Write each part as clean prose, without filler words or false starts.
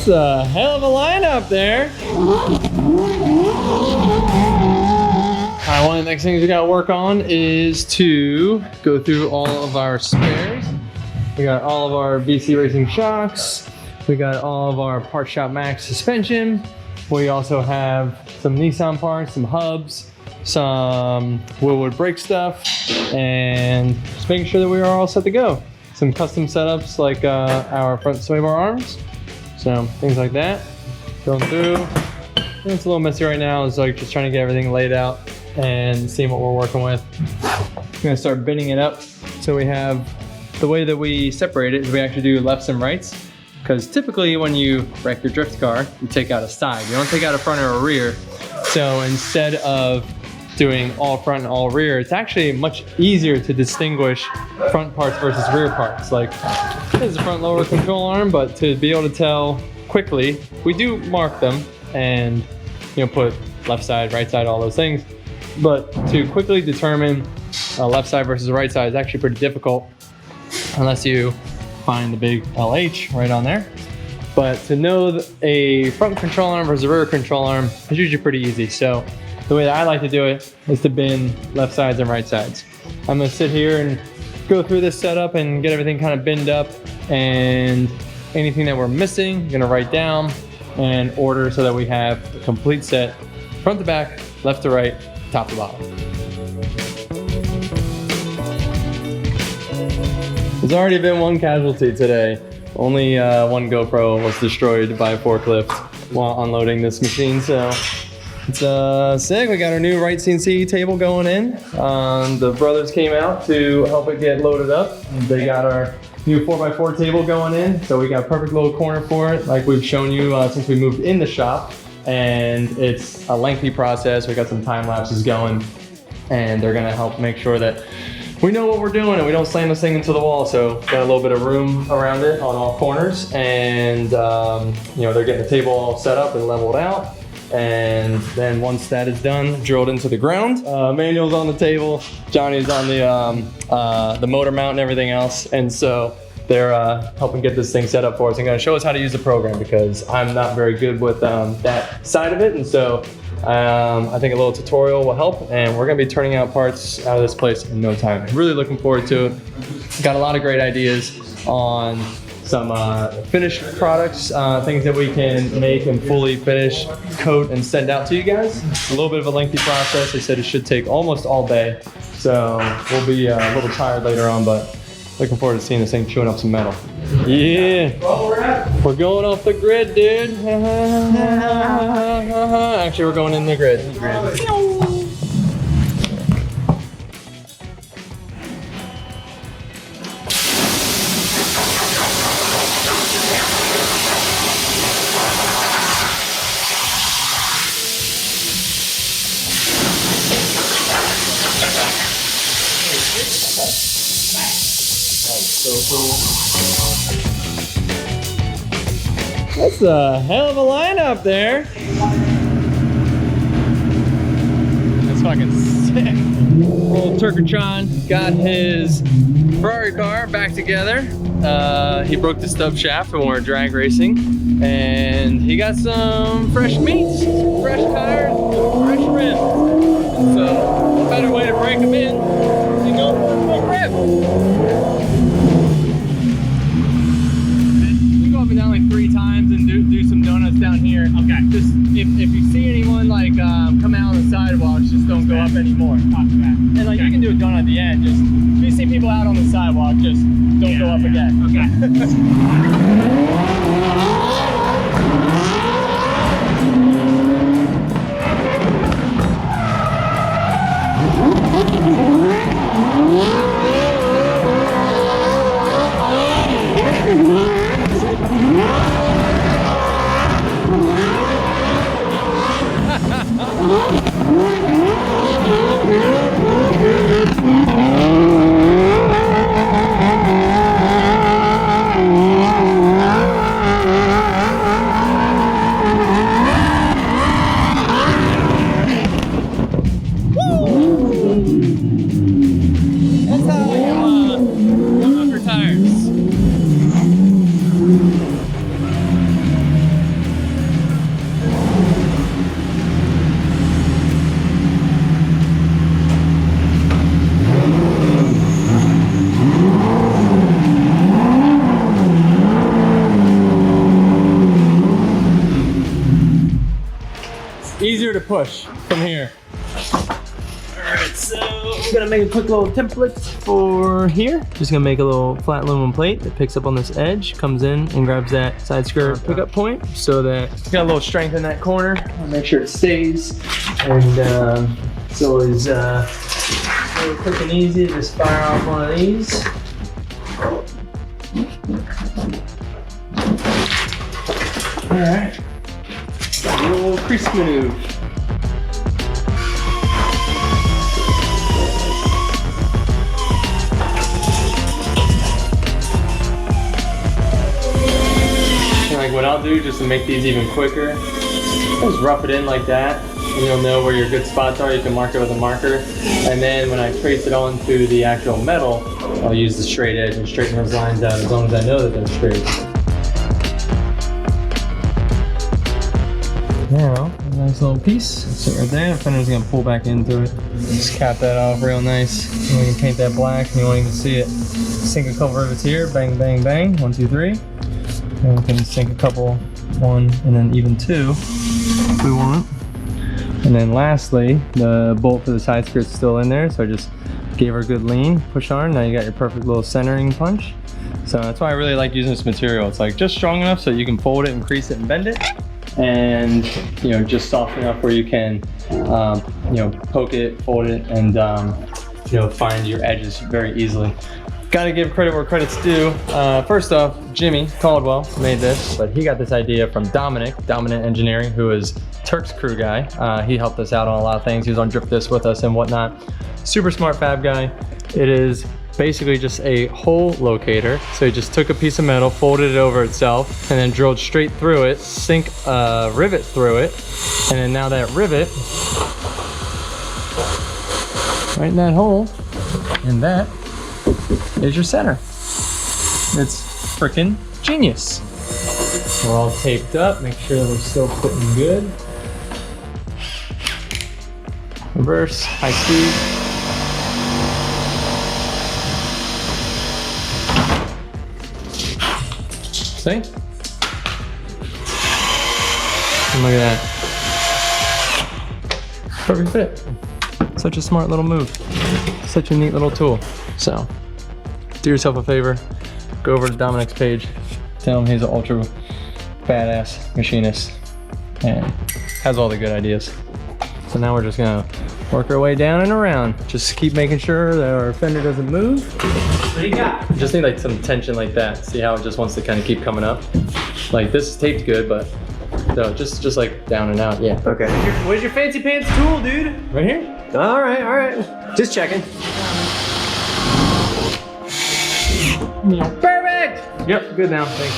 That's a hell of a lineup there. Alright, one of the next things we gotta work on is to go through all of our spares. We got all of our BC Racing shocks. We got all of our Part Shop Max suspension. We also have some Nissan parts, some hubs, some Willwood brake stuff, and just making sure that we are all set to go. Some custom setups like our front sway bar arms. So things like that. Going through. It's a little messy right now. It's like just trying to get everything laid out and seeing what we're working with. I'm gonna start bending it up. So we have, the way that we separate it is we actually do lefts and rights. Because typically when you wreck your drift car, you take out a side. You don't take out a front or a rear. So instead of doing all front and all rear, it's actually much easier to distinguish front parts versus rear parts. Like, this is a front lower control arm, but to be able to tell quickly, we do mark them and put left side, right side, all those things. But to quickly determine a left side versus a right side is actually pretty difficult unless you find the big LH right on there. But to know a front control arm versus a rear control arm is usually pretty easy. So the way that I like to do it is to bin left sides and right sides. I'm gonna sit here and go through this setup and get everything kind of binned up, and anything that we're missing, I'm gonna write down and order so that we have a complete set, front to back, left to right, top to bottom. There's already been one casualty today. Only one GoPro was destroyed by a forklift while unloading this machine, so it's sick. We got our new WRIGHT CNC table going in. The brothers came out to help it get loaded up. They got our new 4x4 table going in, so we got a perfect little corner for it, like we've shown you since we moved in the shop. And it's a lengthy process. We got some time lapses going, and they're gonna help make sure that we know what we're doing and we don't slam this thing into the wall. So got a little bit of room around it on all corners, and they're getting the table all set up and leveled out. And then once that is done, drilled into the ground, Manuel's on the table, Johnny's on the motor mount and everything else. And so they're helping get this thing set up for us and gonna show us how to use the program, because I'm not very good with that side of it. And so I think a little tutorial will help, and we're gonna be turning out parts out of this place in no time. Really looking forward to it. Got a lot of great ideas on some finished products, things that we can make and fully finish, coat, and send out to you guys. It's a little bit of a lengthy process. They said it should take almost all day, so we'll be a little tired later on, but looking forward to seeing this thing chewing up some metal. Yeah, we're going off the grid, dude. Actually, we're going in the grid. That's a hell of a lineup there. That's fucking sick. Old Turkatron got his Ferrari car back together. He broke the stub shaft when we were drag racing, and he got some fresh meats, fresh tires, fresh rims. And so, what better way to break them in than go for a full rip? Up and down like 3 times and do some donuts down here. Okay. Just if you see anyone like come out on the sidewalks, just don't go up anymore. And like you can do a donut at the end. Just if you see people out on the sidewalk, just don't go up again. Okay. easier to push from here. Alright, so I'm gonna make a quick little template for here. Just gonna make a little flat aluminum plate that picks up on this edge, comes in and grabs that side skirt pickup point so that it's got a little strength in that corner. I'll make sure it stays. And it's always really quick and easy to just fire off one of these. Alright, a little crease maneuver. Like what I'll do just to make these even quicker, just rough it in like that, and you'll know where your good spots are. You can mark it with a marker, and then when I trace it onto the actual metal, I'll use the straight edge and straighten those lines out as long as I know that they're straight. Now, a nice little piece, sit right there. The fender's gonna pull back into it. Just cap that off real nice. And we can paint that black, and you won't even see it. Sink a couple rivets here, bang, bang, bang, 1, 2, 3. And we can sink a couple, 1 and then even 2 if we want. And then lastly, the bolt for the side skirt's still in there, so I just gave her a good lean, push on. Now you got your perfect little centering punch. So that's why I really like using this material. It's like just strong enough so you can fold it and crease it and bend it. And you know, just soft enough where you can you know, poke it, fold it, and you know, find your edges very easily. Gotta give credit where credit's due. First off, Jimmy Caldwell made this, but he got this idea from Dominic, Dominant Engineering, who is Tuerck's crew guy. He helped us out on a lot of things. He was on Drift This with us and whatnot. Super smart fab guy. It is basically just a hole locator. So he just took a piece of metal, folded it over itself, and then drilled straight through it, sink a rivet through it, and then now that rivet, right in that hole, and that is your center. It's freaking genius. We're all taped up, make sure we're still fitting good. Reverse, high speed. See? And look at that. Perfect fit. Such a smart little move. Such a neat little tool. So, do yourself a favor, go over to Dominic's page, tell him he's an ultra badass machinist and has all the good ideas. So now we're just gonna work our way down and around. Just keep making sure that our fender doesn't move. What do you got? Just need like some tension like that. See how it just wants to kind of keep coming up? Like this is taped good, but no, just like down and out, yeah. Okay. Where's your fancy pants tool, dude? Right here. All right. Just checking. Perfect! Yep, good now, thanks.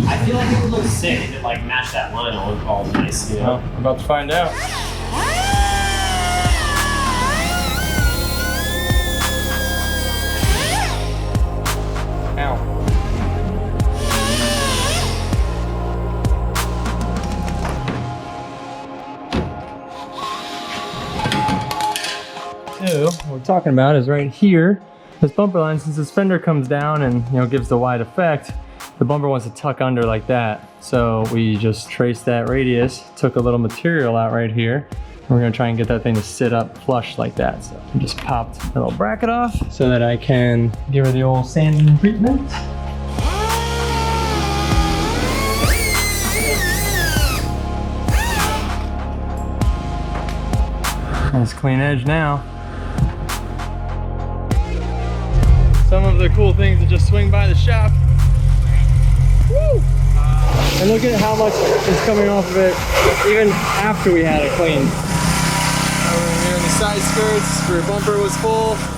I feel like it would look sick if it like matched that line all nice, you know? Well, I'm about to find out. Ow. So, what we're talking about is right here. This bumper line, since this fender comes down and gives the wide effect, the bumper wants to tuck under like that. So we just traced that radius, took a little material out right here. And we're gonna try and get that thing to sit up flush like that. So I just popped a little bracket off so that I can give her the old sanding treatment. Nice clean edge now. Some of the cool things that just swing by the shop. Woo! And look at how much is coming off of it even after we had it cleaned. Over here in the side skirts for bumper was full.